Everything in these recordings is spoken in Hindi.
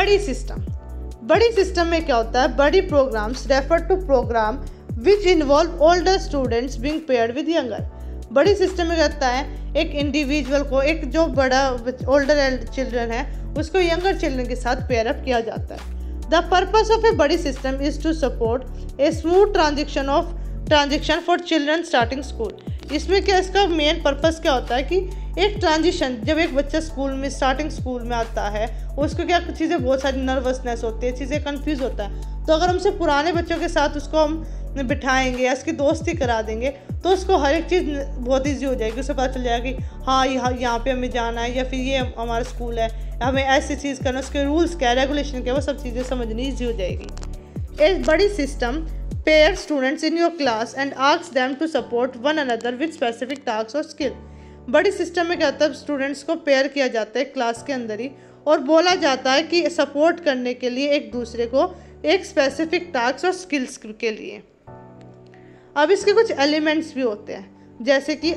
बड़ी सिस्टम में क्या होता है? Buddy programs refer to program which involve older students being paired with younger. Buddy system में कहता है एक इंडिविजुअल को, एक जो बड़ा ओल्डर चिल्ड्रन है उसको यंगर चिल्ड्रन के साथ पेयर अप किया जाता है। The purpose of a buddy system is to support a smooth transition for children starting school. इसमें क्या, इसका मेन पर्पस क्या होता है कि एक ट्रांजिशन, जब एक बच्चा स्टार्टिंग स्कूल में आता है उसको क्या चीज़ें बहुत सारी नर्वसनेस होती है, चीज़ें कंफ्यूज होता है। तो अगर हमसे पुराने बच्चों के साथ उसको हम बिठाएंगे या उसकी दोस्ती करा देंगे तो उसको हर एक चीज़ बहुत ईजी हो जाएगी। उसे पता चल जाएगा कि हाँ यहाँ पे हमें जाना है, या फिर ये हमारा स्कूल है, हमें ऐसी चीज़ करना, उसके रूल्स क्या, रेगुलेशन क्या, वो सब चीज़ें समझनी ईजी हो जाएगी। एक buddy system pair students in your class and asks them to support one another with specific task और स्किल। बड़ी सिस्टम में क्या होता है, स्टूडेंट्स को पेयर किया जाता है क्लास के अंदर ही और बोला जाता है कि सपोर्ट करने के लिए एक दूसरे को एक स्पेसिफिक टास्क और स्किल्स के लिए। अब इसके कुछ एलिमेंट्स भी होते हैं, जैसे कि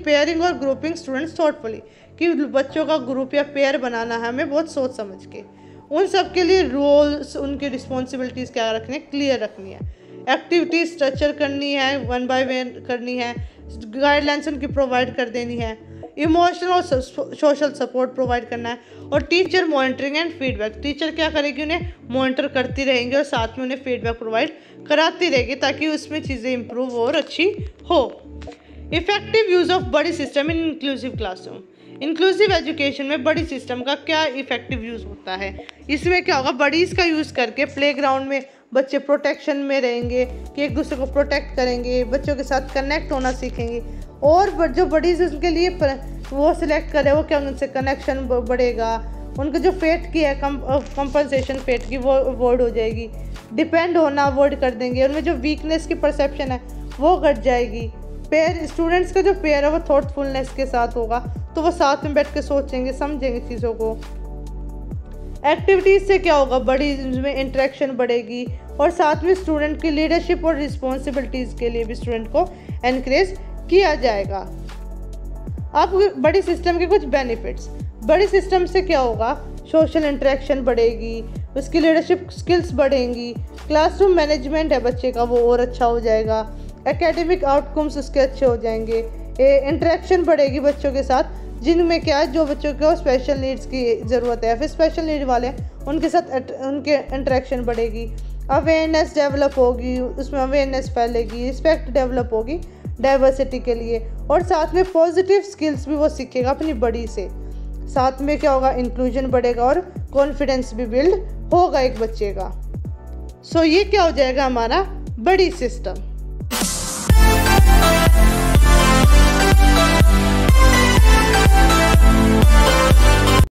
पेयरिंग और ग्रुपिंग स्टूडेंट्स थॉटफुली, कि बच्चों का ग्रुप या पेयर बनाना है हमें बहुत सोच समझ के। उन सब के लिए रोल्स, उनकी रिस्पॉन्सिबिलिटीज़ क्या रखनी, क्लियर रखनी है। एक्टिविटीज स्ट्रक्चर करनी है, वन बाय वन करनी है, गाइडलाइंस उनकी प्रोवाइड कर देनी है, इमोशनल और सोशल सपोर्ट प्रोवाइड करना है, और teacher monitoring and feedback. Teacher क्या करेगी, उन्हें मॉनिटर करती रहेंगे और साथ में उन्हें फीडबैक प्रोवाइड कराती रहेगी ताकि उसमें चीज़ें इंप्रूव और अच्छी हो। इफेक्टिव यूज़ ऑफ बड़ी system in inclusive classroom. Inclusive education में बड़ी सिस्टम का क्या इफेक्टिव यूज़ होता है? इसमें क्या होगा, बड़ीज़ का यूज़ करके प्लेग्राउंड में बच्चे प्रोटेक्शन में रहेंगे, कि एक दूसरे को प्रोटेक्ट करेंगे, बच्चों के साथ कनेक्ट होना सीखेंगे, और जो बड़ीज़ उसके लिए वो सिलेक्ट करे वो क्या, उनसे कनेक्शन बढ़ेगा, उनका जो फेट की है कंपनसेशन फेट की वो अवॉइड हो जाएगी, डिपेंड होना अवॉइड कर देंगे, उनमें जो वीकनेस की परसेप्शन है वो घट जाएगी। पेयर स्टूडेंट्स का जो पेयर है वो थॉटफुलनेस के साथ होगा, तो वो साथ में बैठ के सोचेंगे, समझेंगे चीज़ों को। एक्टिविटीज़ से क्या होगा, बड़ी में इंटरेक्शन बढ़ेगी और साथ में स्टूडेंट की लीडरशिप और रिस्पॉन्सिबिलिटीज़ के लिए भी स्टूडेंट को एनकरेज किया जाएगा। अब बड़ी सिस्टम के कुछ बेनिफिट्स। बड़ी सिस्टम से क्या होगा, सोशल इंटरेक्शन बढ़ेगी, उसकी लीडरशिप स्किल्स बढ़ेंगी, क्लासरूम मैनेजमेंट है बच्चे का वो और अच्छा हो जाएगा, एकेडमिक आउटकम्स उसके अच्छे हो जाएंगे, इंटरेक्शन बढ़ेगी बच्चों के साथ जिनमें क्या है, जो बच्चों को स्पेशल नीड्स की ज़रूरत है, फिर स्पेशल नीड वाले उनके साथ उनके इंटरेक्शन बढ़ेगी, अवेयरनेस डेवलप होगी, उसमें अवेयरनेस फैलेगी, रिस्पेक्ट डेवलप होगी डाइवर्सिटी के लिए, और साथ में पॉजिटिव स्किल्स भी वो सीखेगा अपनी बड़ी से। साथ में क्या होगा, इंक्लूजन बढ़ेगा और कॉन्फिडेंस भी बिल्ड होगा एक बच्चे का। सो ये क्या हो जाएगा हमारा बड़ी सिस्टम।